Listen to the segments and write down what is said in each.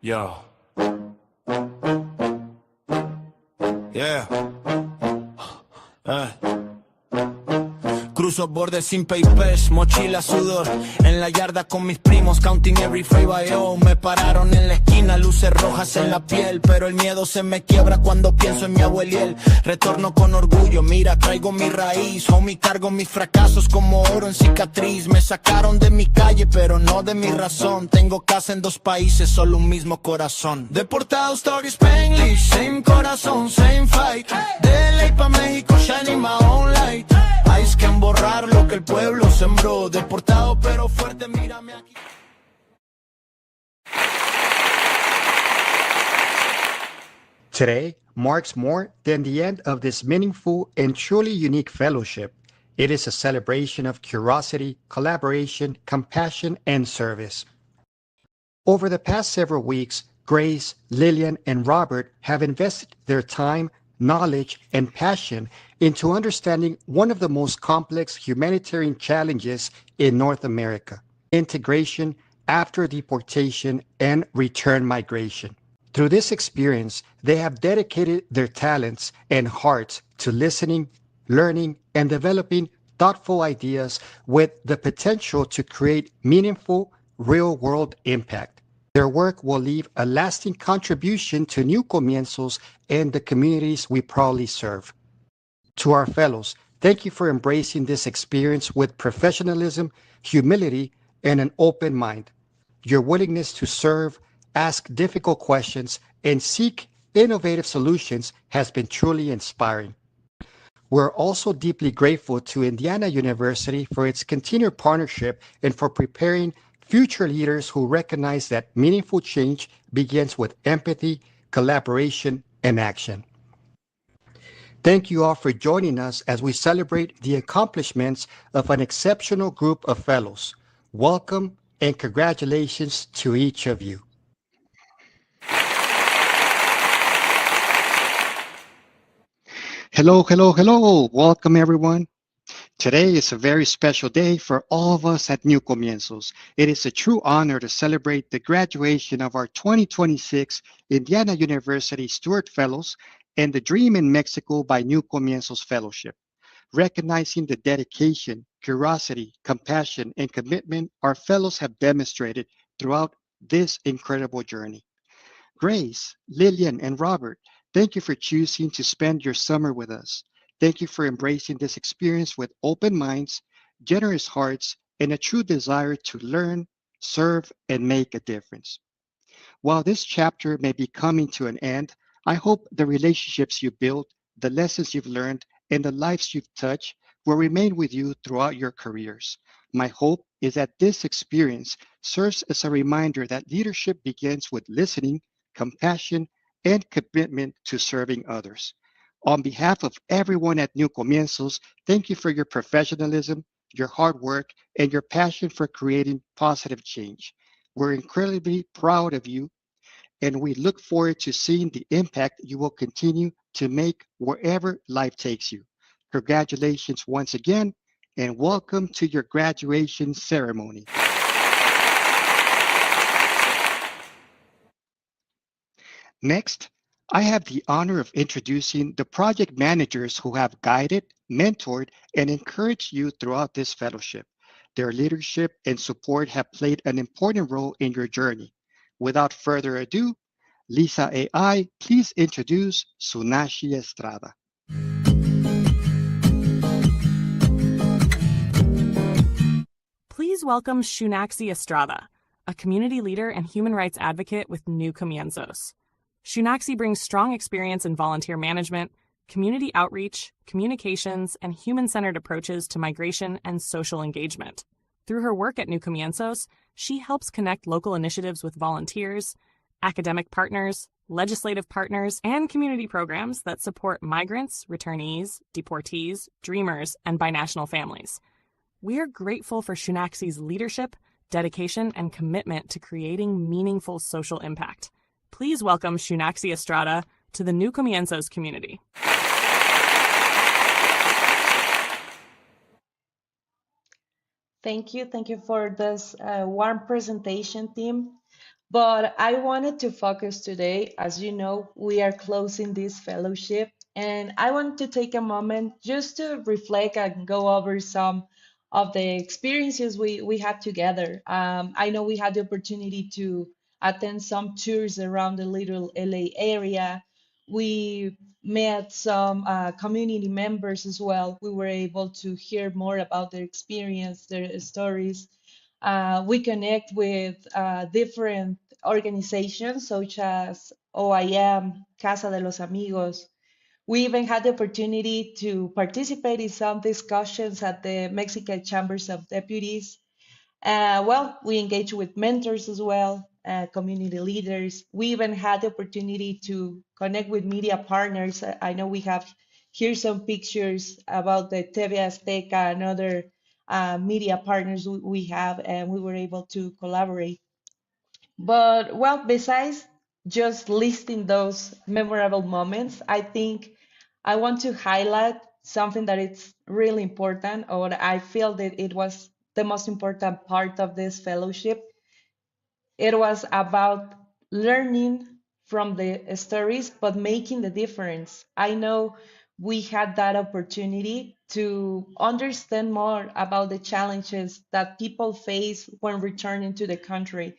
Yo. Yeah. Cruzo bordes sin papers, mochila, sudor. En la yarda con mis primos, counting every free by oh. Me pararon en la esquina, luces rojas en la piel. Pero el miedo se me quiebra cuando pienso en mi abueliel. Retorno con orgullo, mira, traigo mi raíz. Homie, cargo mis fracasos como oro en cicatriz. Me sacaron de mi calle, pero no de mi razón. Tengo casa en 2 países, solo un mismo corazón. Deportado, story Spanglish, same corazón, same fight. De ley pa' México, shining my own light. Ice can borrar lo que el pueblo sembró. Deportado pero fuerte, mírame aquí. Today marks more than the end of this meaningful and truly unique fellowship. It is a celebration of curiosity, collaboration, compassion, and service. Over the past several weeks, Grace, Lillian, and Robert have invested their time, knowledge, and passion into understanding one of the most complex humanitarian challenges in North America: integration after deportation and return migration. Through this experience, they have dedicated their talents and hearts to listening, learning, and developing thoughtful ideas with the potential to create meaningful, real-world impact. Their work will leave a lasting contribution to New Comienzos and the communities we proudly serve. To our fellows, thank you for embracing this experience with professionalism, humility, and an open mind. Your willingness to serve, ask difficult questions, and seek innovative solutions has been truly inspiring. We're also deeply grateful to Indiana University for its continued partnership and for preparing future leaders who recognize that meaningful change begins with empathy, collaboration, and action. Thank you all for joining us as we celebrate the accomplishments of an exceptional group of fellows. Welcome and congratulations to each of you. Hello, hello, hello. Welcome, everyone. Today is a very special day for all of us at New Comienzos. It is a true honor to celebrate the graduation of our 2026 Indiana University Stewart Fellows and the Dream in Mexico by New Comienzos Fellowship. Recognizing the dedication, curiosity, compassion, and commitment our fellows have demonstrated throughout this incredible journey. Grace, Lillian, and Robert, thank you for choosing to spend your summer with us. Thank you for embracing this experience with open minds, generous hearts, and a true desire to learn, serve, and make a difference. While this chapter may be coming to an end, I hope the relationships you built, the lessons you've learned, and the lives you've touched will remain with you throughout your careers. My hope is that this experience serves as a reminder that leadership begins with listening, compassion, and commitment to serving others. On behalf of everyone at New Comienzos, thank you for your professionalism, your hard work, and your passion for creating positive change. We're incredibly proud of you, and we look forward to seeing the impact you will continue to make wherever life takes you. Congratulations once again, and welcome to your graduation ceremony. Next, I have the honor of introducing the project managers who have guided, mentored, and encouraged you throughout this fellowship. Their leadership and support have played an important role in your journey. Without further ado, Lisa AI, please introduce Sunashi Estrada. Please welcome Shunaxi Estrada, a community leader and human rights advocate with New Comienzos. Shunaxi brings strong experience in volunteer management, community outreach, communications, and human-centered approaches to migration and social engagement. Through her work at New Comienzos, she helps connect local initiatives with volunteers, academic partners, legislative partners, and community programs that support migrants, returnees, deportees, dreamers, and binational families. We're grateful for Shunaxi's leadership, dedication, and commitment to creating meaningful social impact. Please welcome Shunaxi Estrada to the New Comienzos community. Thank you for this warm presentation, team. But I wanted to focus today, as you know, we are closing this fellowship, and I want to take a moment just to reflect and go over some of the experiences we had together. I know we had the opportunity to attend some tours around the little LA area. We met some community members as well. We were able to hear more about their experience, their stories. We connect with different organizations such as OIM, Casa de los Amigos. We even had the opportunity to participate in some discussions at the Mexican Chambers of Deputies. Well, we engage with mentors as well, community leaders. We even had the opportunity to connect with media partners. I know we have here some pictures about the TV Azteca and other media partners we have, and we were able to collaborate. But well, besides just listing those memorable moments, I think I want to highlight something that it's really important, or I feel that it was the most important part of this fellowship. It was about learning from the stories, but making the difference. I know we had that opportunity to understand more about the challenges that people face when returning to the country.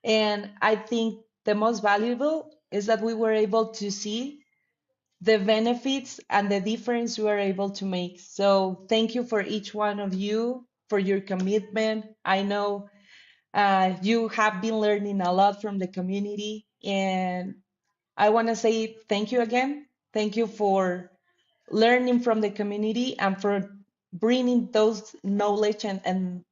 And I think the most valuable is that we were able to see the benefits and the difference we are able to make. So thank you for each one of you for your commitment. I know you have been learning a lot from the community, and I want to say thank you again. Thank you for learning from the community and for bringing those knowledge and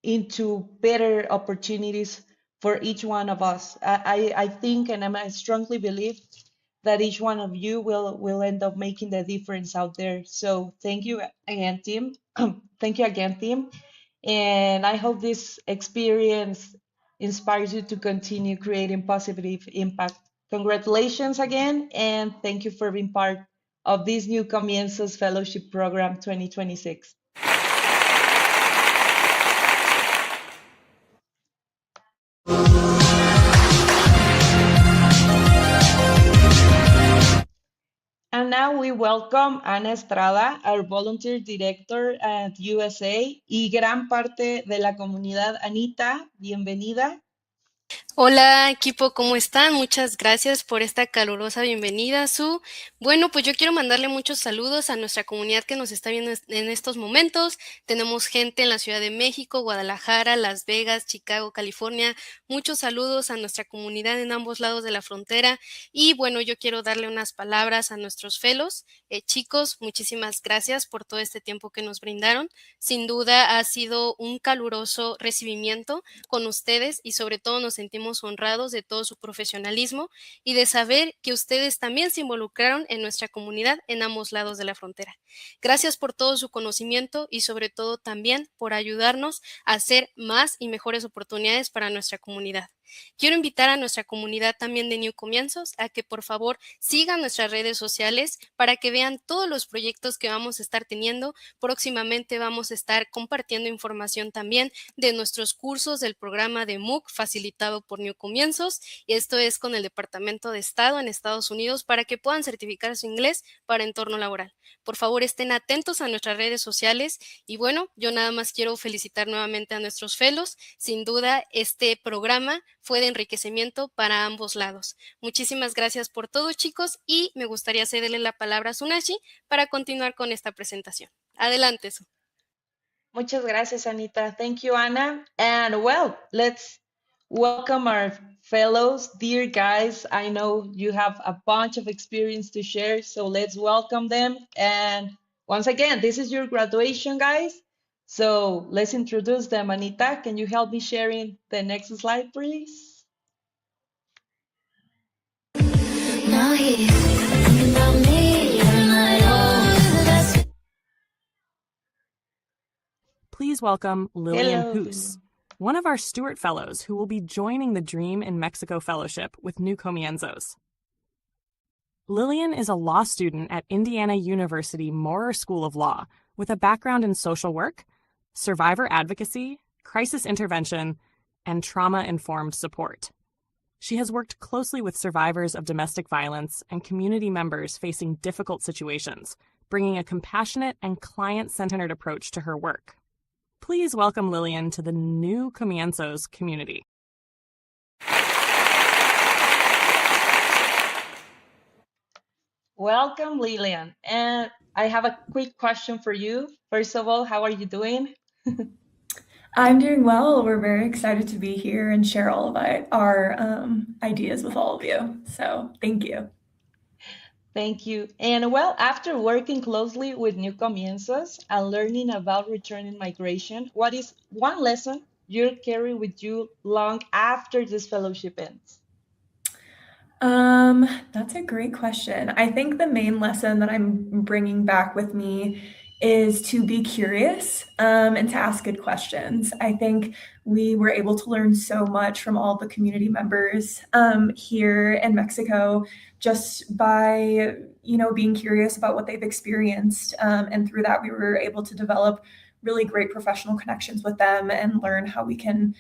into better opportunities for each one of us. I think and I strongly believe that each one of you will end up making the difference out there. So thank you again, team. Thank you again, team. And I hope this experience inspires you to continue creating positive impact. Congratulations again, and thank you for being part of this new Comienzos Fellowship Program 2026. And now we welcome Ana Estrada, our volunteer director at USA y gran parte de la comunidad. Anita, bienvenida. Hola equipo, ¿cómo están? Muchas gracias por esta calurosa bienvenida, Su. Bueno, pues yo quiero mandarle muchos saludos a nuestra comunidad que nos está viendo en estos momentos. Tenemos gente en la Ciudad de México, Guadalajara, Las Vegas, Chicago, California. Muchos saludos a nuestra comunidad en ambos lados de la frontera. Y bueno, yo quiero darle unas palabras a nuestros fellows. Chicos, muchísimas gracias por todo este tiempo que nos brindaron. Sin duda ha sido un caluroso recibimiento con ustedes y sobre todo nos sentimos honrados de todo su profesionalismo y de saber que ustedes también se involucraron en nuestra comunidad en ambos lados de la frontera. Gracias por todo su conocimiento y sobre todo también por ayudarnos a hacer más y mejores oportunidades para nuestra comunidad. Quiero invitar a nuestra comunidad también de New Comienzos a que por favor sigan nuestras redes sociales para que vean todos los proyectos que vamos a estar teniendo. Próximamente vamos a estar compartiendo información también de nuestros cursos del programa de MOOC facilitado por New Comienzos, y esto es con el Departamento de Estado en Estados Unidos para que puedan certificar su inglés para entorno laboral. Por favor, estén atentos a nuestras redes sociales y bueno, yo nada más quiero felicitar nuevamente a nuestros fellows. Sin duda, este programa fue de enriquecimiento para ambos lados. Muchísimas gracias por todo, chicos, y me gustaría cederle la palabra a Sunashi para continuar con esta presentación. Adelante, Su. Muchas gracias, Anita. Thank you, Anna. And well, let's welcome our fellows. Dear guys, I know you have a bunch of experience to share, so let's welcome them. And once again, this is your graduation, guys. So let's introduce them. Anita, can you help me sharing the next slide, please? Now he's thinking about me and I know that's Please welcome Lillian Hello, Hoos, one of our Stewart Fellows who will be joining the Dream in Mexico Fellowship with New Comienzos. Lillian is a law student at Indiana University Moore School of Law with a background in social work, survivor advocacy, crisis intervention, and trauma-informed support. She has worked closely with survivors of domestic violence and community members facing difficult situations, bringing a compassionate and client-centered approach to her work. Please welcome Lillian to the new Comienzos community. Welcome, Lillian. And I have a quick question for you. First of all, how are you doing? I'm doing well. We're very excited to be here and share all of our ideas with all of you. So thank you. Thank you. And well, after working closely with New Comienzos and learning about returning migration, what is one lesson you'll carry with you long after this fellowship ends? That's a great question. I think the main lesson that I'm bringing back with me is to be curious, and to ask good questions. I think we were able to learn so much from all the community members here in Mexico just by, being curious about what they've experienced. And through that, we were able to develop really great professional connections with them and learn how we can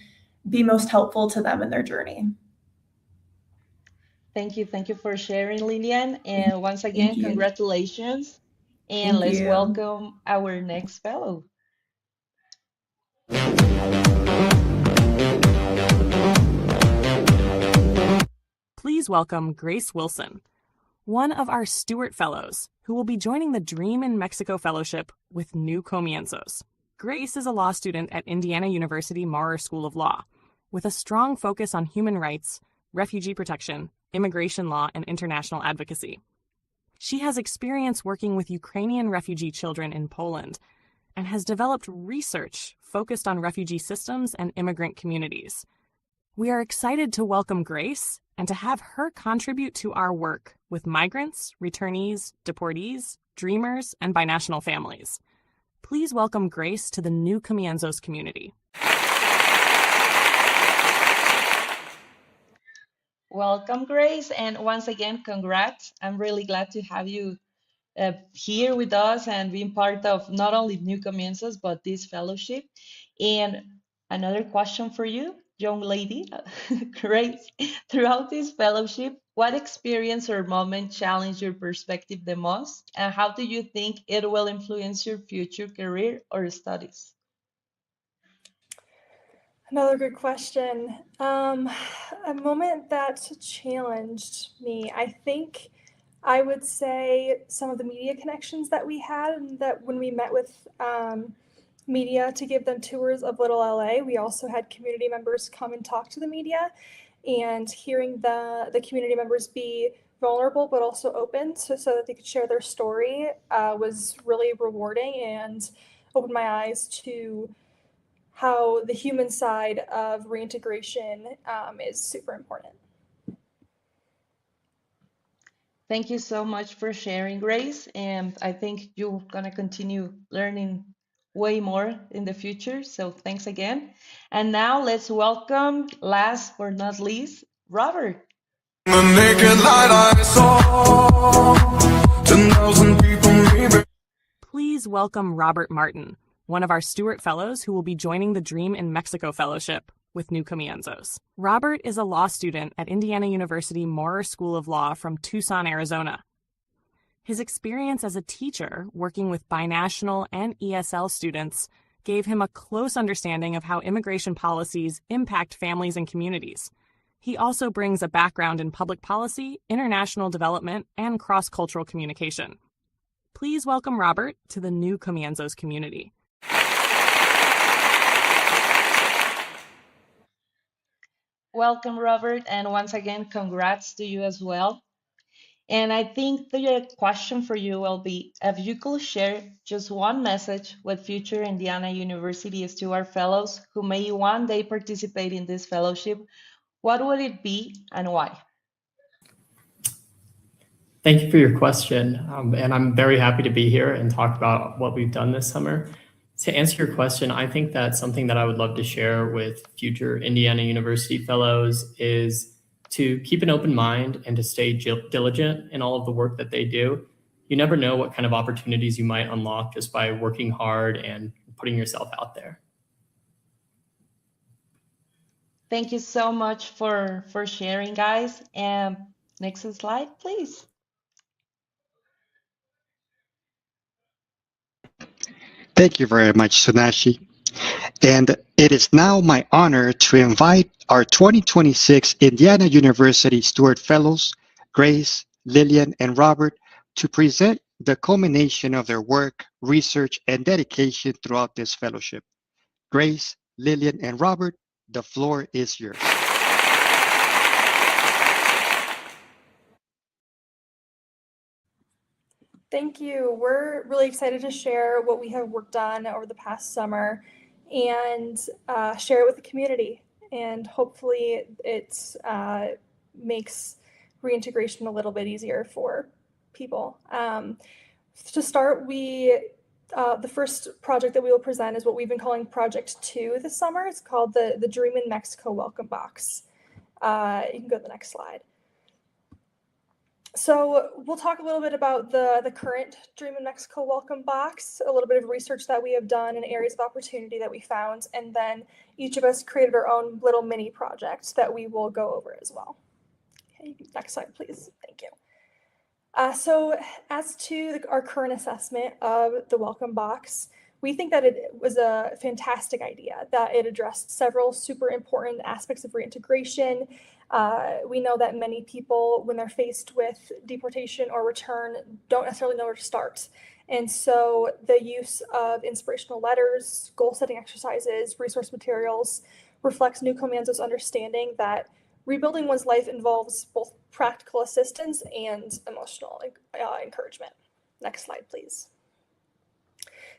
be most helpful to them in their journey. Thank you. Thank you for sharing, Lillian. And once Thank again, you. congratulations. And Thank let's you. welcome our next fellow. Please welcome Grace Wilson, one of our Stewart Fellows, who will be joining the Dream in Mexico Fellowship with New Comienzos. Grace is a law student at Indiana University Maurer School of Law, with a strong focus on human rights, refugee protection, immigration law, and international advocacy. She has experience working with Ukrainian refugee children in Poland and has developed research focused on refugee systems and immigrant communities. We are excited to welcome Grace and to have her contribute to our work with migrants, returnees, deportees, dreamers, and binational families. Please welcome Grace to the new Comienzos community. Welcome, Grace. And once again, congrats. I'm really glad to have you here with us and being part of not only New Comienzos, but this fellowship. And another question for you, young lady, Grace. Throughout this fellowship, what experience or moment challenged your perspective the most? And how do you think it will influence your future career or studies? Another good question. A moment that challenged me, I think I would say some of the media connections that we had, and that when we met with media to give them tours of Little LA, we also had community members come and talk to the media, and hearing the community members be vulnerable but also open so that they could share their story was really rewarding and opened my eyes to how the human side of reintegration is super important. Thank you so much for sharing, Grace. And I think you're going to continue learning way more in the future. So thanks again. And now let's welcome, last but not least, Robert. The naked light I saw, 10,000 people. Please welcome Robert Martin, one of our Stewart Fellows who will be joining the Dream in Mexico Fellowship with New Comienzos. Robert is a law student at Indiana University Maurer School of Law from Tucson, Arizona. His experience as a teacher working with binational and ESL students gave him a close understanding of how immigration policies impact families and communities. He also brings a background in public policy, international development, and cross-cultural communication. Please welcome Robert to the New Comienzos community. Welcome, Robert. And once again, congrats to you as well. And I think the question for you will be, if you could share just one message with future Indiana University Stewart Fellows who may one day participate in this fellowship, what would it be and why? Thank you for your question. And I'm very happy to be here and talk about what we've done this summer. To answer your question, I think that something that I would love to share with future Indiana University Fellows is to keep an open mind and to stay diligent in all of the work that they do. You never know what kind of opportunities you might unlock just by working hard and putting yourself out there. Thank you so much for sharing, guys. And next slide, please. Thank you very much, Sunashi. And it is now my honor to invite our 2026 Indiana University Stewart Fellows, Grace, Lillian, and Robert, to present the culmination of their work, research, and dedication throughout this fellowship. Grace, Lillian, and Robert, the floor is yours. Thank you. We're really excited to share what we have worked on over the past summer and share it with the community. And hopefully it makes reintegration a little bit easier for people. To start, the first project that we will present is what we've been calling Project 2 this summer. It's called the Dream in Mexico Welcome Box. You can go to the next slide. So we'll talk a little bit about the current Dream in Mexico Welcome Box, a little bit of research that we have done and areas of opportunity that we found, and then each of us created our own little mini project that we will go over as well. Okay, next slide, please. Thank you. So as to our current assessment of the Welcome Box, we think that it was a fantastic idea, that it addressed several super important aspects of reintegration. We know that many people, when they're faced with deportation or return, don't necessarily know where to start. And so the use of inspirational letters, goal-setting exercises, resource materials reflects New Comienzos' understanding that rebuilding one's life involves both practical assistance and emotional encouragement. Next slide, please.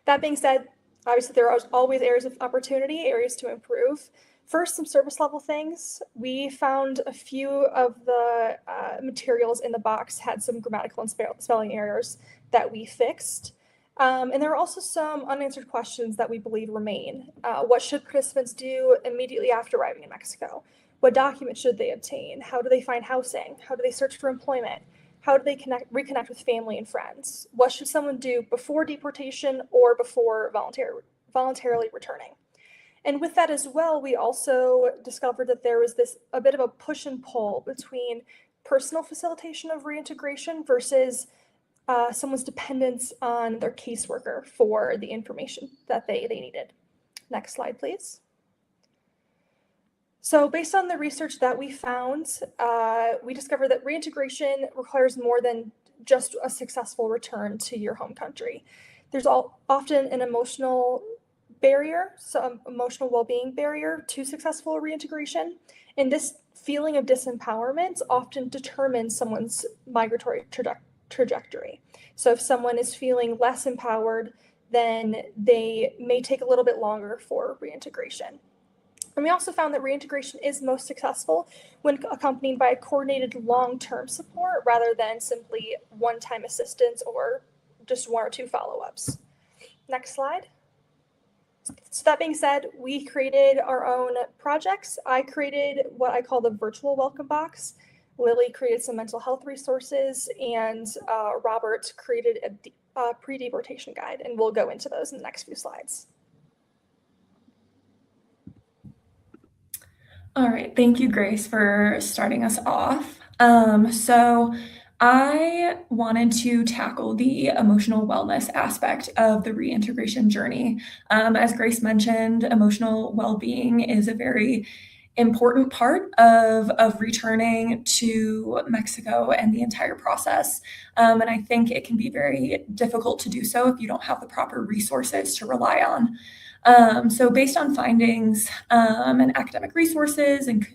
That being said, obviously there are always areas of opportunity, areas to improve. First, some service level things. We found a few of the materials in the box had some grammatical and spelling errors that we fixed. And there are also some unanswered questions that we believe remain. What should participants do immediately after arriving in Mexico? What documents should they obtain? How do they find housing? How do they search for employment? How do they reconnect with family and friends? What should someone do before deportation or before voluntarily returning? And with that as well, we also discovered that there was a bit of a push and pull between personal facilitation of reintegration versus someone's dependence on their caseworker for the information that they needed. Next slide, please. So based on the research that we found, we discovered that reintegration requires more than just a successful return to your home country. There's often an emotional barrier, some emotional well-being barrier to successful reintegration. And this feeling of disempowerment often determines someone's migratory trajectory. So if someone is feeling less empowered, then they may take a little bit longer for reintegration. And we also found that reintegration is most successful when accompanied by coordinated long-term support rather than simply one-time assistance or just one or two follow-ups. Next slide. So that being said, we created our own projects. I created what I call the virtual welcome box. Lily created some mental health resources, and Robert created a pre-deportation guide, and we'll go into those in the next few slides. All right, thank you, Grace, for starting us off. So I wanted to tackle the emotional wellness aspect of the reintegration journey. As Grace mentioned, emotional well-being is a very important part of returning to Mexico and the entire process. And I think it can be very difficult to do so if you don't have the proper resources to rely on. So based on findings and academic resources and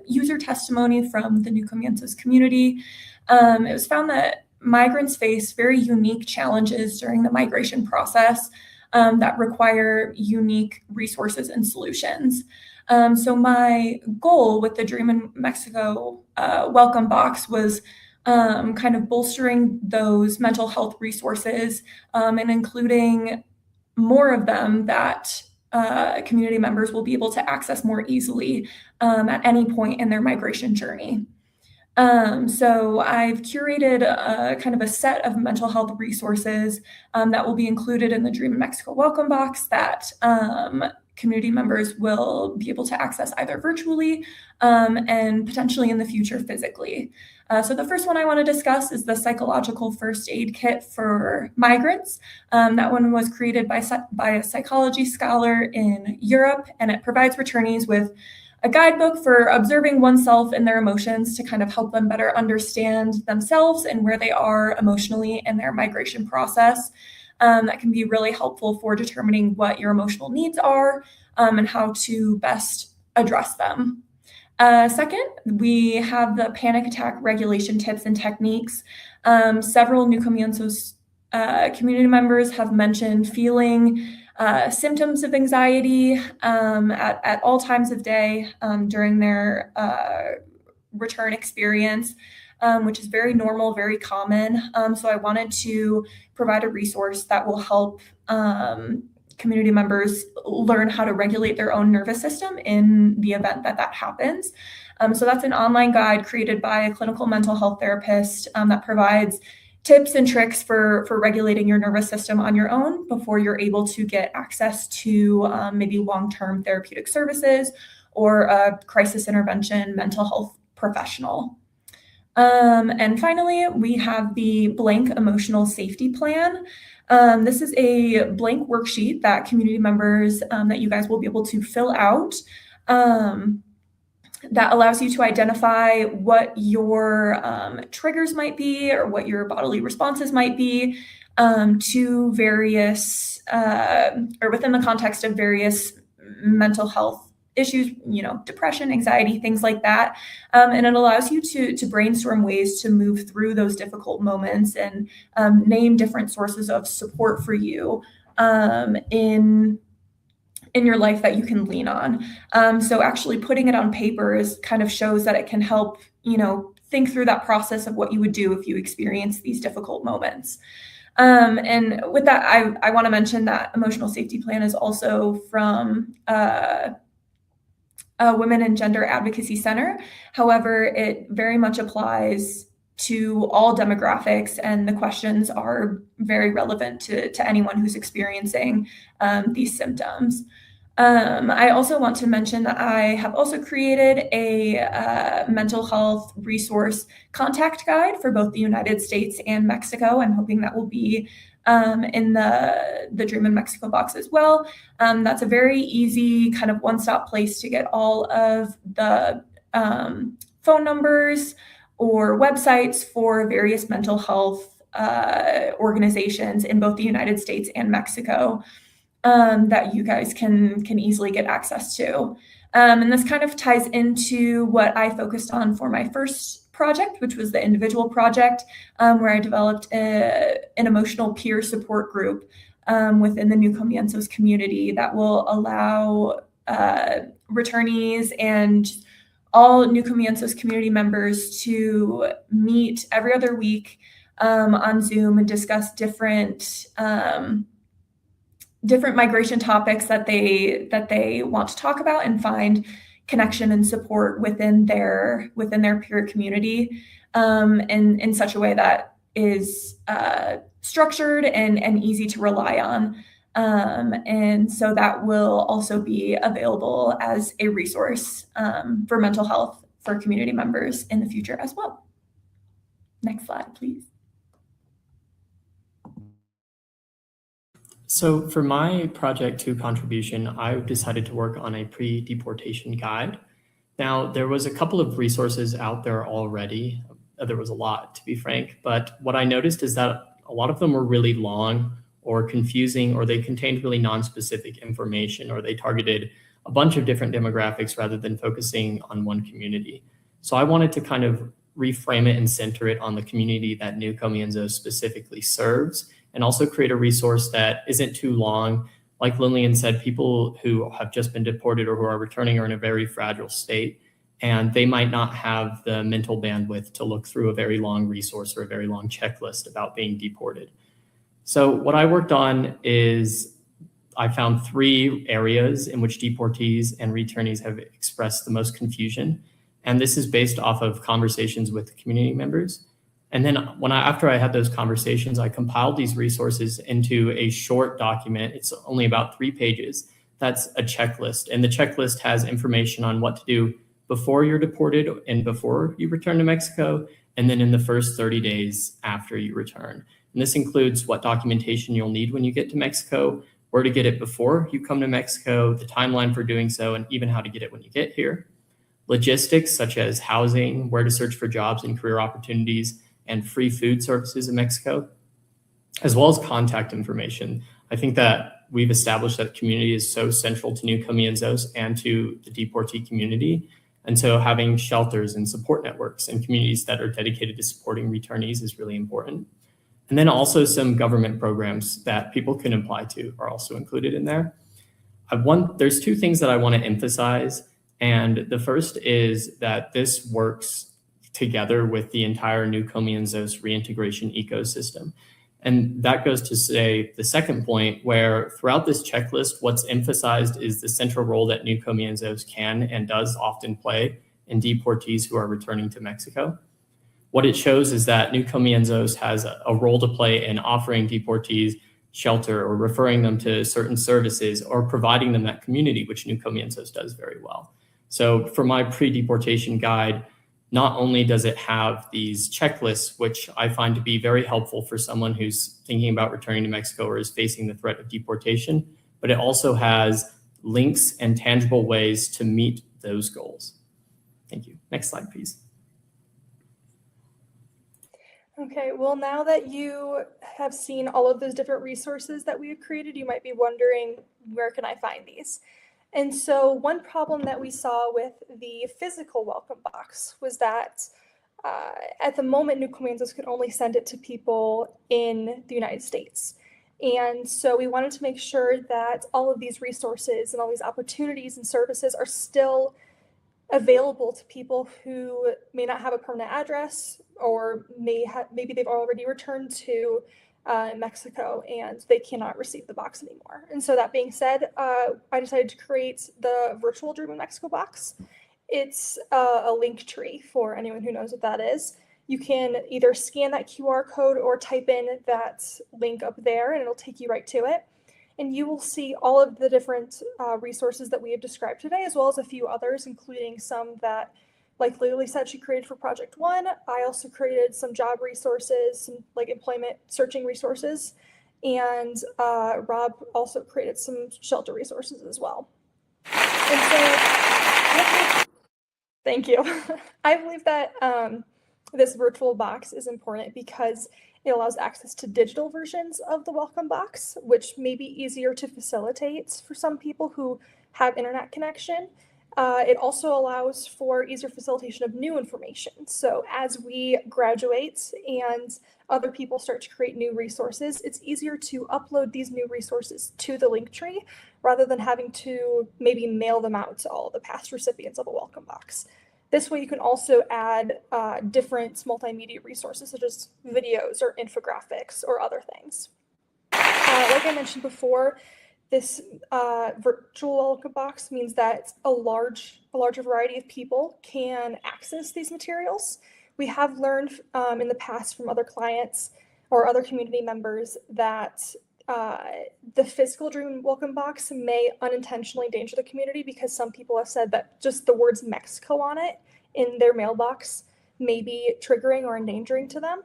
user testimony from the New Comienzos community, it was found that migrants face very unique challenges during the migration process that require unique resources and solutions. So my goal with the Dream in Mexico welcome box was kind of bolstering those mental health resources and including more of them that community members will be able to access more easily at any point in their migration journey. So I've curated kind of a set of mental health resources that will be included in the Dream in Mexico welcome box that community members will be able to access either virtually and potentially in the future physically. So the first one I want to discuss is the psychological first aid kit for migrants. That one was created by a psychology scholar in Europe, and it provides returnees with a guidebook for observing oneself and their emotions to kind of help them better understand themselves and where they are emotionally in their migration process. That can be really helpful for determining what your emotional needs are and how to best address them. Second, we have the panic attack regulation tips and techniques. Several New Comienzos community members have mentioned feeling symptoms of anxiety at all times of day during their return experience, which is very normal, very common. So I wanted to provide a resource that will help community members learn how to regulate their own nervous system in the event that that happens. So that's an online guide created by a clinical mental health therapist that provides tips and tricks for regulating your nervous system on your own before you're able to get access to maybe long-term therapeutic services or a crisis intervention mental health professional. And finally, we have the blank emotional safety plan. This is a blank worksheet that community members that you guys will be able to fill out that allows you to identify what your triggers might be or what your bodily responses might be to various or within the context of various mental health issues, depression, anxiety, things like that. And it allows you to brainstorm ways to move through those difficult moments and name different sources of support for you in your life that you can lean on. So actually putting it on paper kind of shows that it can help, think through that process of what you would do if you experience these difficult moments. And with that, I want to mention that emotional safety plan is also from Women and Gender Advocacy Center. However, it very much applies to all demographics, and the questions are very relevant to anyone who's experiencing these symptoms. I also want to mention that I have also created a mental health resource contact guide for both the United States and Mexico. I'm hoping that will be in the Dream in Mexico box as well. That's a very easy kind of one-stop place to get all of the phone numbers or websites for various mental health organizations in both the United States and Mexico that you guys can easily get access to. And this kind of ties into what I focused on for my first project, which was the individual project, where I developed an emotional peer support group within the New Comienzos community that will allow returnees and all New Comienzos community members to meet every other week on Zoom and discuss different migration topics that they want to talk about and find connection and support within their peer community in such a way that is structured and easy to rely on. And so that will also be available as a resource for mental health for community members in the future as well. Next slide, please. So for my Project 2 contribution, I decided to work on a pre-deportation guide. Now, there was a couple of resources out there already. There was a lot, to be frank, but what I noticed is that a lot of them were really long or confusing, or they contained really non-specific information, or they targeted a bunch of different demographics rather than focusing on one community. So I wanted to kind of reframe it and center it on the community that New Comienzos specifically serves, and also create a resource that isn't too long. Like Lillian said, people who have just been deported or who are returning are in a very fragile state, and they might not have the mental bandwidth to look through a very long resource or a very long checklist about being deported. So what I worked on is I found 3 areas in which deportees and returnees have expressed the most confusion. And this is based off of conversations with community members. And then after I had those conversations, I compiled these resources into a short document. It's only about 3 pages that's a checklist. And the checklist has information on what to do before you're deported and before you return to Mexico, and then in the first 30 days after you return. And this includes what documentation you'll need when you get to Mexico, where to get it before you come to Mexico, the timeline for doing so, and even how to get it when you get here. Logistics such as housing, where to search for jobs and career opportunities, and free food services in Mexico, as well as contact information. I think that we've established that community is so central to New Comienzos and to the deportee community. And so having shelters and support networks and communities that are dedicated to supporting returnees is really important. And then also some government programs that people can apply to are also included in there. There's two things that I want to emphasize. And the first is that this works together with the entire New Comienzos reintegration ecosystem. And that goes to say the second point, where throughout this checklist, what's emphasized is the central role that New Comienzos can and does often play in deportees who are returning to Mexico. What it shows is that New Comienzos has a role to play in offering deportees shelter or referring them to certain services or providing them that community, which New Comienzos does very well. So for my pre-deportation guide, not only does it have these checklists, which I find to be very helpful for someone who's thinking about returning to Mexico or is facing the threat of deportation, but it also has links and tangible ways to meet those goals. Thank you. Next slide, please. Okay, well, now that you have seen all of those different resources that we have created, you might be wondering, where can I find these? And so one problem that we saw with the physical welcome box was that at the moment, New Comienzos could only send it to people in the United States. And so we wanted to make sure that all of these resources and all these opportunities and services are still available to people who may not have a permanent address or maybe they've already returned to Mexico and they cannot receive the box anymore. And so that being said, I decided to create the virtual Dream in Mexico box. It's a link tree for anyone who knows what that is. You can either scan that QR code or type in that link up there and it'll take you right to it. And you will see all of the different resources that we have described today, as well as a few others, including some that, like Lily said, she created for Project One. I also created some job resources, some like employment searching resources. And Rob also created some shelter resources as well. And so, thank you. I believe that this virtual box is important because it allows access to digital versions of the welcome box, which may be easier to facilitate for some people who have internet connection. It also allows for easier facilitation of new information. So as we graduate and other people start to create new resources, it's easier to upload these new resources to the link tree rather than having to maybe mail them out to all the past recipients of a welcome box. This way you can also add different multimedia resources such as videos or infographics or other things. Like I mentioned before, this virtual welcome box means that a larger variety of people can access these materials. We have learned in the past from other clients or other community members that the physical Dream welcome box may unintentionally endanger the community because some people have said that just the words Mexico on it in their mailbox may be triggering or endangering to them.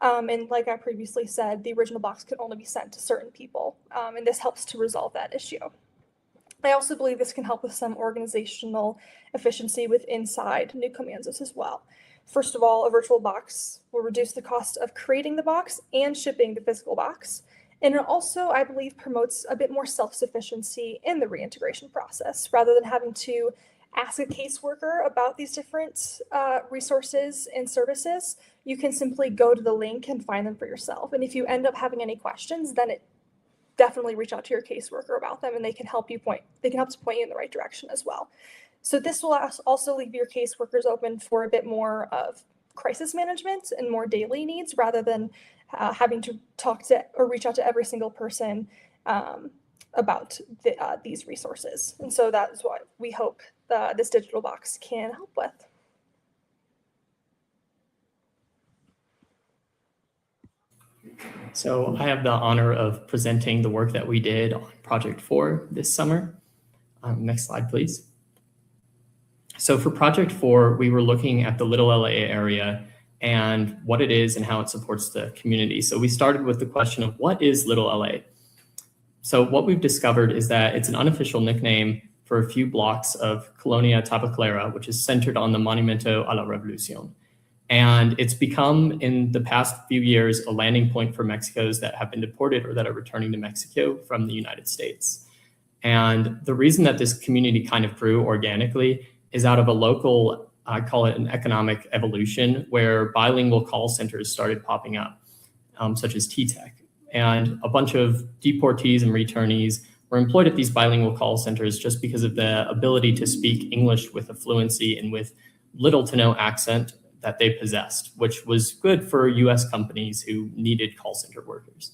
And like I previously said, the original box could only be sent to certain people, and this helps to resolve that issue. I also believe this can help with some organizational efficiency inside New Comienzos as well. First of all, a virtual box will reduce the cost of creating the box and shipping the physical box. And it also, I believe, promotes a bit more self-sufficiency in the reintegration process, rather than having to ask a caseworker about these different resources and services. You can simply go to the link and find them for yourself. And if you end up having any questions, then definitely reach out to your caseworker about them, and they can help to point you in the right direction as well. So this will also leave your caseworkers open for a bit more of crisis management and more daily needs, rather than having to talk to or reach out to every single person about these resources. And so that is what we hope this digital box can help with. So I have the honor of presenting the work that we did on Project 4 this summer. Next slide, please. So for Project 4, we were looking at the Little LA area and what it is and how it supports the community. So we started with the question of what is Little LA? So what we've discovered is that it's an unofficial nickname for a few blocks of Colonia Tabacalera, which is centered on the Monumento a la Revolucion. And it's become, in the past few years, a landing point for Mexicans that have been deported or that are returning to Mexico from the United States. And the reason that this community kind of grew organically is out of a local, I call it an economic evolution, where bilingual call centers started popping up, such as T-Tech. And a bunch of deportees and returnees were employed at these bilingual call centers just because of the ability to speak English with a fluency and with little to no accent that they possessed, which was good for US companies who needed call center workers.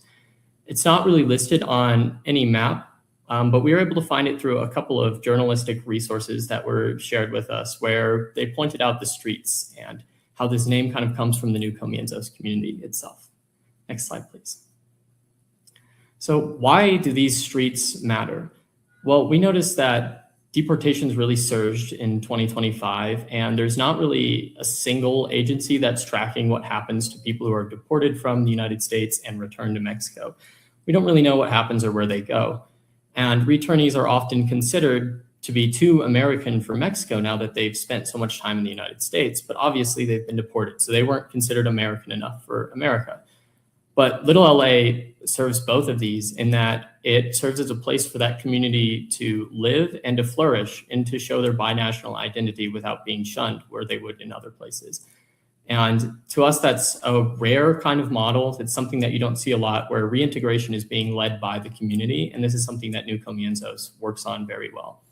It's not really listed on any map, but we were able to find it through a couple of journalistic resources that were shared with us, where they pointed out the streets and how this name kind of comes from the new Comienzos community itself. Next slide, please. So why do these streets matter? Well, we noticed that deportations really surged in 2025, and there's not really a single agency that's tracking what happens to people who are deported from the United States and returned to Mexico. We don't really know what happens or where they go. And returnees are often considered to be too American for Mexico now that they've spent so much time in the United States, but obviously they've been deported, so they weren't considered American enough for America. But Little LA serves both of these in that it serves as a place for that community to live and to flourish and to show their binational identity without being shunned where they would in other places. And to us, that's a rare kind of model. It's something that you don't see a lot, where reintegration is being led by the community. And this is something that New Comienzos works on very well.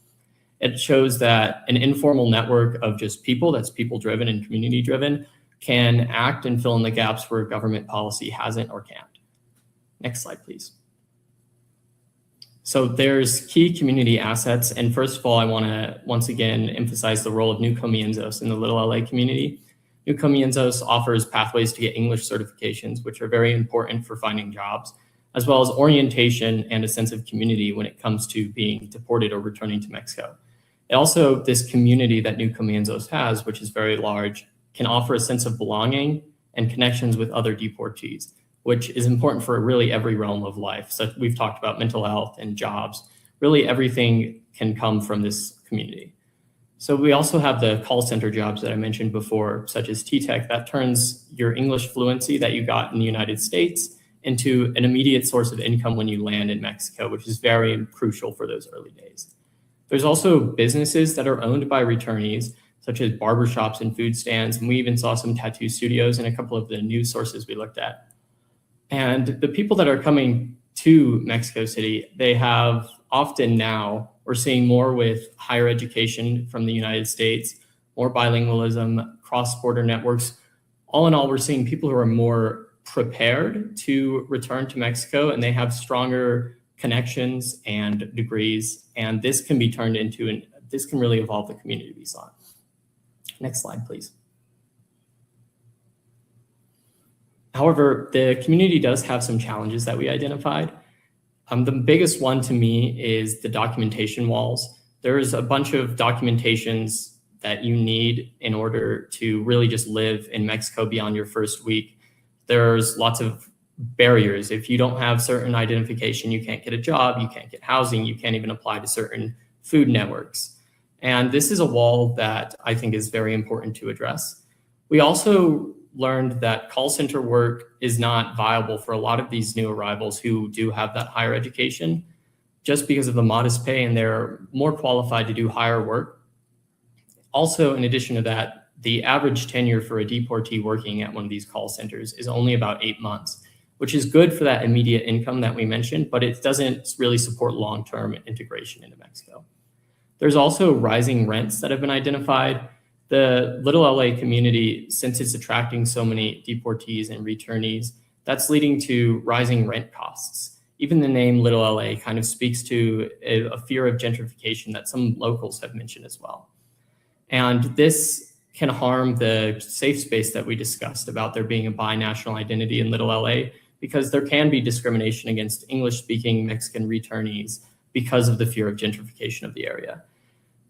It shows that an informal network of just people, that's people-driven and community-driven, can act and fill in the gaps where government policy hasn't or can't. Next slide, please. So there's key community assets. And first of all, I want to once again emphasize the role of New Comienzos in the Little LA community. New Comienzos offers pathways to get English certifications, which are very important for finding jobs, as well as orientation and a sense of community when it comes to being deported or returning to Mexico. And also, this community that New Comienzos has, which is very large, can offer a sense of belonging and connections with other deportees, which is important for really every realm of life. So we've talked about mental health and jobs. Really everything can come from this community. So we also have the call center jobs that I mentioned before, such as T-Tech, that turns your English fluency that you got in the United States into an immediate source of income when you land in Mexico, which is very crucial for those early days. There's also businesses that are owned by returnees, such as barbershops and food stands. And we even saw some tattoo studios in a couple of the news sources we looked at. And the people that are coming to Mexico City, they have often now, we're seeing more with higher education from the United States, more bilingualism, cross-border networks. All in all, we're seeing people who are more prepared to return to Mexico, and they have stronger connections and degrees. And this can be turned into, this can really evolve the community we saw. Next slide, please. However, the community does have some challenges that we identified. The biggest one to me is the documentation walls. There's a bunch of documentations that you need in order to really just live in Mexico beyond your first week. There's lots of barriers. If you don't have certain identification, you can't get a job, you can't get housing, you can't even apply to certain food networks. And this is a wall that I think is very important to address. We also learned that call center work is not viable for a lot of these new arrivals who do have that higher education, just because of the modest pay, and they're more qualified to do higher work. Also, in addition to that, the average tenure for a deportee working at one of these call centers is only about 8 months, which is good for that immediate income that we mentioned, but it doesn't really support long-term integration into Mexico. There's also rising rents that have been identified. The Little LA community, since it's attracting so many deportees and returnees, that's leading to rising rent costs. Even the name Little LA kind of speaks to a fear of gentrification that some locals have mentioned as well. And this can harm the safe space that we discussed about there being a binational identity in Little LA, because there can be discrimination against English-speaking Mexican returnees because of the fear of gentrification of the area.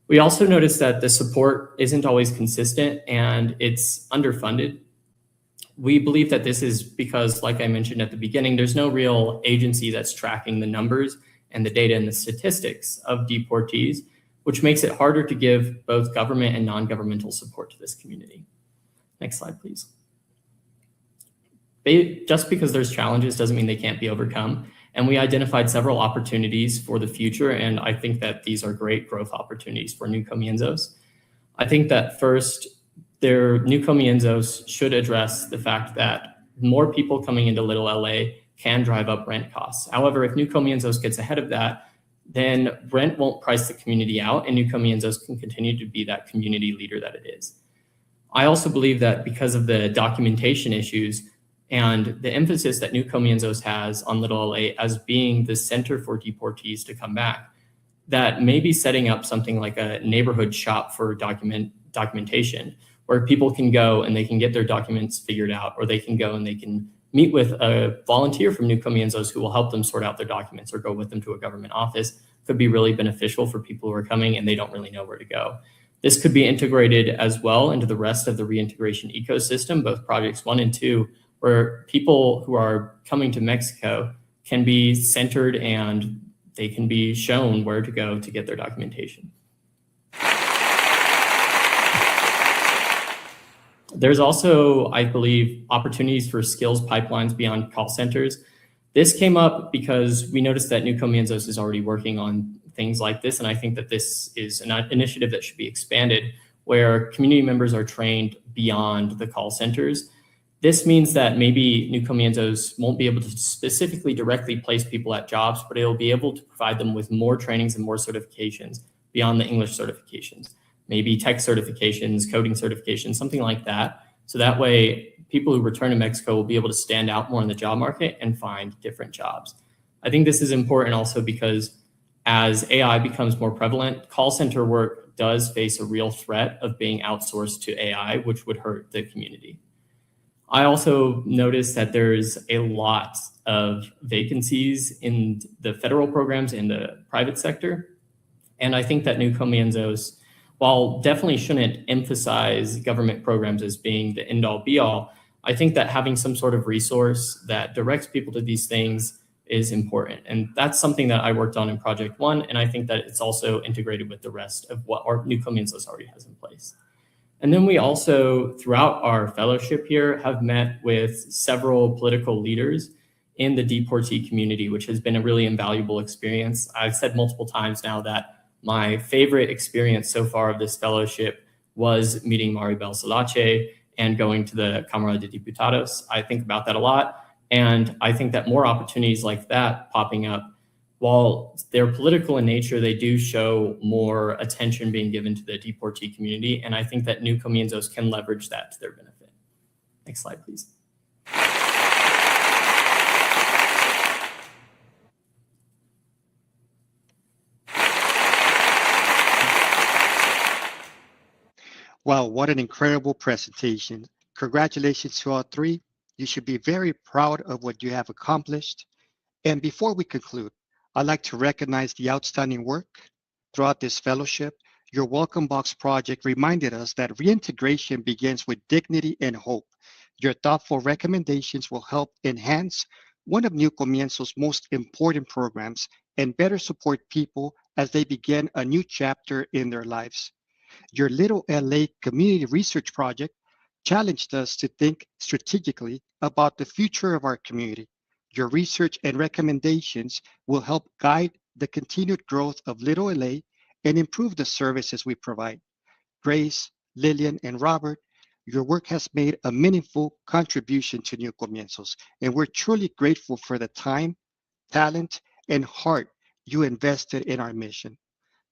We also noticed that the support isn't always consistent and it's underfunded. We believe that this is because, like I mentioned at the beginning, there's no real agency that's tracking the numbers and the data and the statistics of deportees, which makes it harder to give both government and non-governmental support to this community. Next slide, please. Just because there's challenges doesn't mean they can't be overcome. And we identified several opportunities for the future, and I think that these are great growth opportunities for New Comienzos. I think that first, their New Comienzos should address the fact that more people coming into Little LA can drive up rent costs. However, if New Comienzos gets ahead of that, then rent won't price the community out, and New Comienzos can continue to be that community leader that it is. I also believe that because of the documentation issues and the emphasis that New Comienzos has on Little LA as being the center for deportees to come back, that maybe setting up something like a neighborhood shop for documentation, where people can go and they can get their documents figured out, or they can go and they can meet with a volunteer from New Comienzos who will help them sort out their documents or go with them to a government office, could be really beneficial for people who are coming and they don't really know where to go. This could be integrated as well into the rest of the reintegration ecosystem, both projects 1 and 2, where people who are coming to Mexico can be centered and they can be shown where to go to get their documentation. There's also, I believe, opportunities for skills pipelines beyond call centers. This came up because we noticed that New Comienzos is already working on things like this, and I think that this is an initiative that should be expanded, where community members are trained beyond the call centers. This means that maybe New Comienzos won't be able to specifically directly place people at jobs, but it'll be able to provide them with more trainings and more certifications beyond the English certifications, maybe tech certifications, coding certifications, something like that. So that way, people who return to Mexico will be able to stand out more in the job market and find different jobs. I think this is important also because as AI becomes more prevalent, call center work does face a real threat of being outsourced to AI, which would hurt the community. I also noticed that there's a lot of vacancies in the federal programs in the private sector. And I think that New Comienzos, while definitely shouldn't emphasize government programs as being the end all be all, I think that having some sort of resource that directs people to these things is important. And that's something that I worked on in Project 1. And I think that it's also integrated with the rest of what our New Comienzos already has in place. And then we also, throughout our fellowship here, have met with several political leaders in the deportee community, which has been a really invaluable experience. I've said multiple times now that my favorite experience so far of this fellowship was meeting Maribel Salache and going to the Cámara de Diputados. I think about that a lot. And I think that more opportunities like that popping up, while they're political in nature, they do show more attention being given to the deportee community. And I think that New Comienzos can leverage that to their benefit. Next slide, please. Wow, what an incredible presentation. Congratulations to all three. You should be very proud of what you have accomplished. And before we conclude, I'd like to recognize the outstanding work throughout this fellowship. Your Welcome Box project reminded us that reintegration begins with dignity and hope. Your thoughtful recommendations will help enhance one of New Comienzos' most important programs and better support people as they begin a new chapter in their lives. Your Little LA Community Research Project challenged us to think strategically about the future of our community. Your research and recommendations will help guide the continued growth of Little LA and improve the services we provide. Grace, Lillian, and Robert, your work has made a meaningful contribution to New Comienzos, and we're truly grateful for the time, talent, and heart you invested in our mission.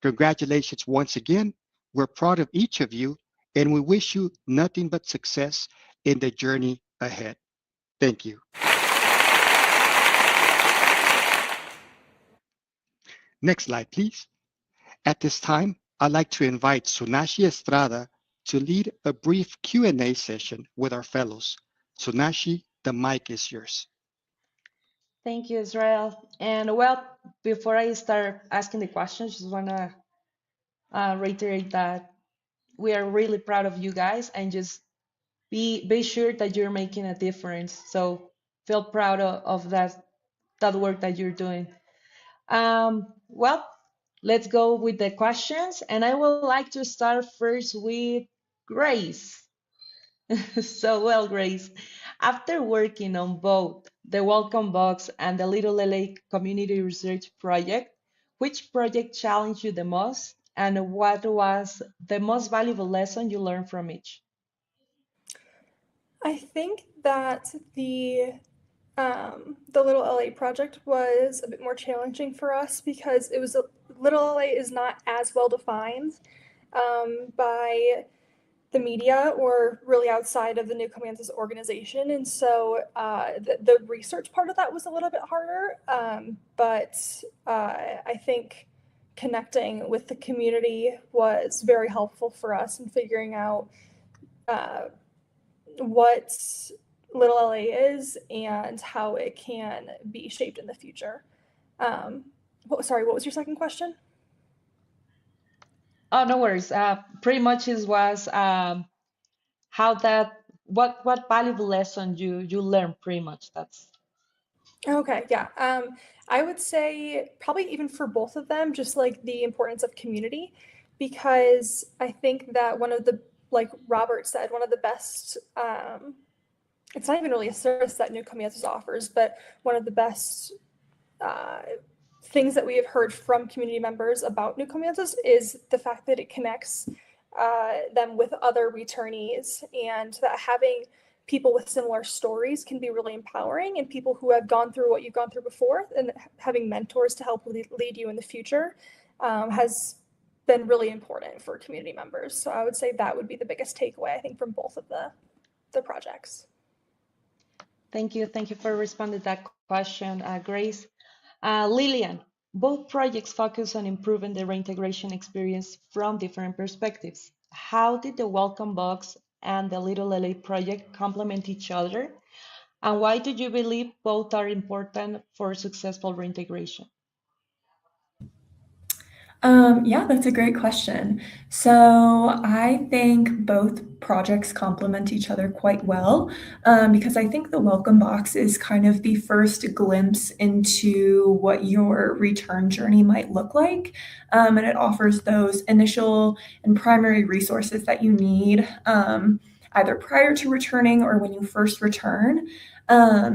Congratulations once again. We're proud of each of you, and we wish you nothing but success in the journey ahead. Thank you. Next slide, please. At this time, I'd like to invite Sunashi Estrada to lead a brief Q&A session with our fellows. Sunashi, the mic is yours. Thank you, Israel. And well, before I start asking the questions, just wanna reiterate that we are really proud of you guys, and just be sure that you're making a difference. So feel proud of that work that you're doing. Well, let's go with the questions, and I would like to start first with Grace. So, well, Grace, after working on both the Welcome Box and the Little LA Community Research Project, which project challenged you the most, and what was the most valuable lesson you learned from each? I think that the Little LA project was a bit more challenging for us because Little LA is not as well defined by the media or really outside of the New Comienzos organization. And so the research part of that was a little bit harder. But I think connecting with the community was very helpful for us in figuring out what Little LA is and how it can be shaped in the future. Sorry, what was your second question? Oh, no worries. Pretty much it was how that what valuable lesson you learned. Pretty much that's. Okay, yeah. I would say probably even for both of them, just like the importance of community, because I think that like Robert said, one of the best, it's not even really a service that New Comienzos offers, but one of the best things that we have heard from community members about New Comienzos is the fact that it connects them with other returnees, and that having people with similar stories can be really empowering, and people who have gone through what you've gone through before and having mentors to help lead you in the future has been really important for community members. So I would say that would be the biggest takeaway, I think, from both of the projects. Thank you. Thank you for responding to that question, Grace. Lillian, both projects focus on improving the reintegration experience from different perspectives. How did the Welcome Box and the Little LA project complement each other? And why do you believe both are important for successful reintegration? Yeah, that's a great question. So I think both projects complement each other quite well, because I think the Welcome Box is kind of the first glimpse into what your return journey might look like. And it offers those initial and primary resources that you need, either prior to returning or when you first return.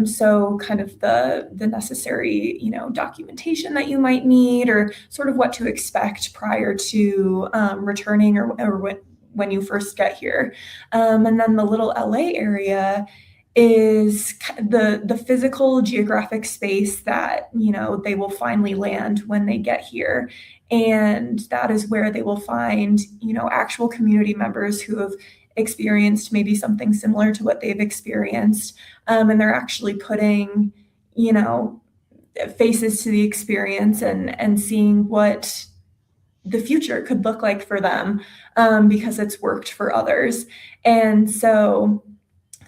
So kind of the necessary, documentation that you might need, or sort of what to expect prior to returning, or when you first get here. And then the Little LA area is the physical geographic space that, they will finally land when they get here. And that is where they will find, actual community members who have experienced maybe something similar to what they've experienced. And they're actually putting, faces to the experience, and seeing what the future could look like for them, because it's worked for others. And so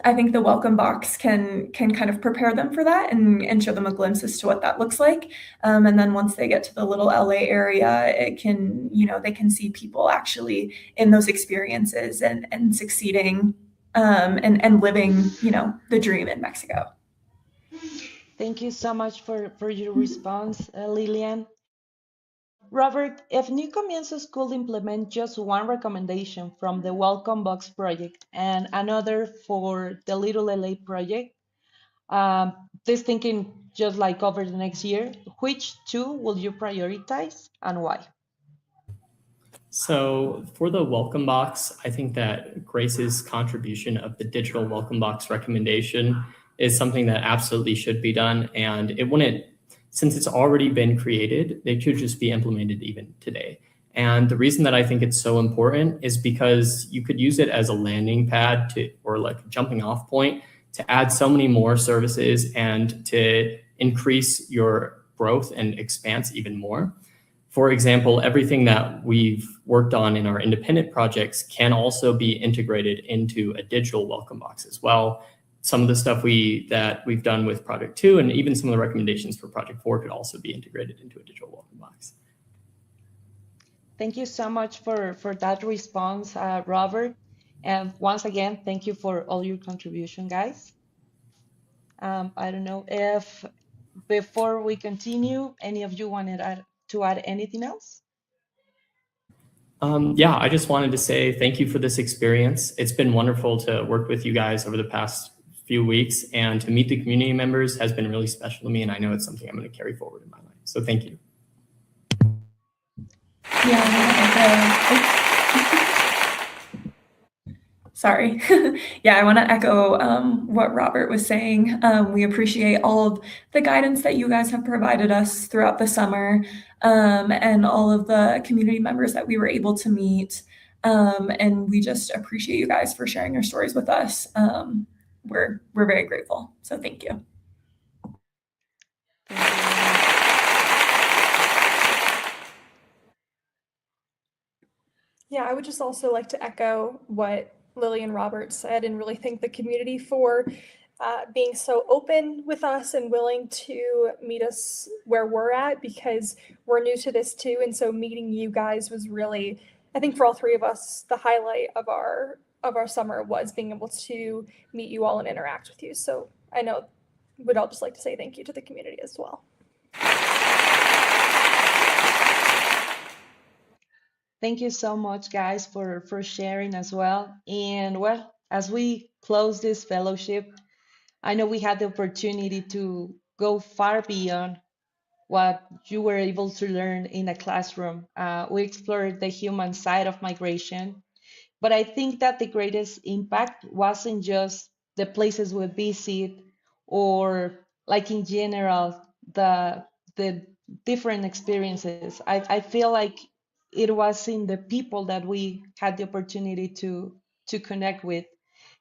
I think the Welcome Box can kind of prepare them for that, and show them a glimpse as to what that looks like. And then once they get to the Little LA area, it can, they can see people actually in those experiences and succeeding, and living, the dream in Mexico. Thank you so much for your response, Lillian. Robert, if New Comienzos could implement just one recommendation from the Welcome Box project and another for the Little LA project, this thinking just like over the next year, which two will you prioritize and why? So for the Welcome Box, I think that Grace's contribution of the digital Welcome Box recommendation is something that absolutely should be done. And it wouldn't, since it's already been created, it should just be implemented even today. And the reason that I think it's so important is because you could use it as a landing pad or like a jumping off point to add so many more services and to increase your growth and expanse even more. For example, everything that we've worked on in our independent projects can also be integrated into a digital Welcome Box as well, some of the stuff that we've done with Project 2 and even some of the recommendations for Project 4 could also be integrated into a digital welcome box. Thank you so much for that response, Robert. And once again, thank you for all your contribution, guys. I don't know if before we continue, any of you wanted to add anything else? Yeah, I just wanted to say thank you for this experience. It's been wonderful to work with you guys over the past few weeks, and to meet the community members has been really special to me, and I know it's something I'm going to carry forward in my life. So thank you. Sorry. Yeah, I want to echo what Robert was saying. We appreciate all of the guidance that you guys have provided us throughout the summer, and all of the community members that we were able to meet. And we just appreciate you guys for sharing your stories with us. We're very grateful. So thank you. Yeah, I would just also like to echo what Lily and Robert said, and really thank the community for being so open with us and willing to meet us where we're at, because we're new to this too. And so meeting you guys was really, I think for all three of us, the highlight of our summer was being able to meet you all and interact with you. So I know we'd all just like to say thank you to the community as well. Thank you so much, guys, for sharing as well. And well, as we close this fellowship, I know we had the opportunity to go far beyond what you were able to learn in a classroom. We explored the human side of migration, but I think that the greatest impact wasn't just the places we visit, or like in general, the different experiences. I feel like it was in the people that we had the opportunity to connect with.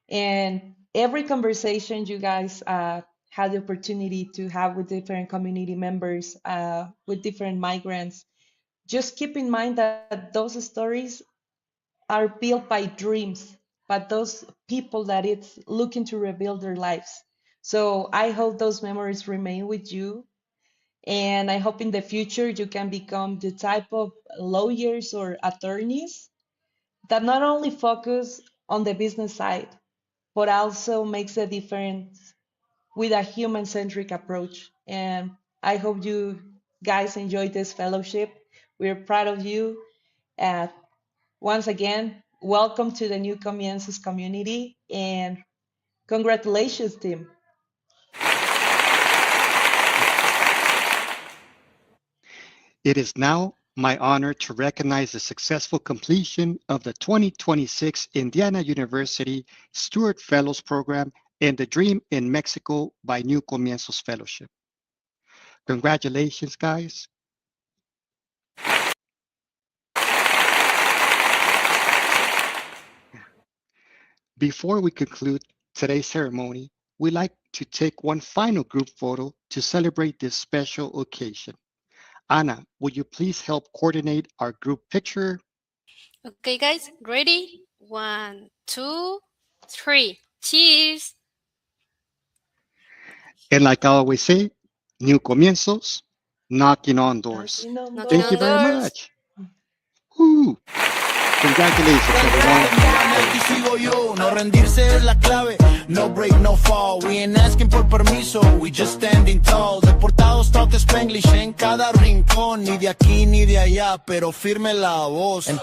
And every conversation you guys had the opportunity to have with different community members, with different migrants, just keep in mind that those stories are built by dreams, but those people that it's looking to rebuild their lives. So I hope those memories remain with you. And I hope in the future you can become the type of lawyers or attorneys that not only focus on the business side, but also makes a difference with a human-centric approach. And I hope you guys enjoyed this fellowship. We're proud of you. Once again, welcome to the new Comienzos community, and congratulations, team. It is now my honor to recognize the successful completion of the 2026 Indiana University Stewart Fellows program and the Dream in Mexico by New Comienzos Fellowship. Congratulations, guys. Before we conclude today's ceremony, we'd like to take one final group photo to celebrate this special occasion. Anna, would you please help coordinate our group picture? Okay, guys, ready? 1, 2, 3. Cheers! And like I always say, New Comienzos, knocking on doors. Thank you very much. Woo. Congratulations, everyone. Sigo yo, no rendirse es la clave. No break, no fall. We ain't asking por permiso, we just standing tall. Deportados talk Spanglish en cada rincón, ni de aquí ni de allá, pero firme la voz. En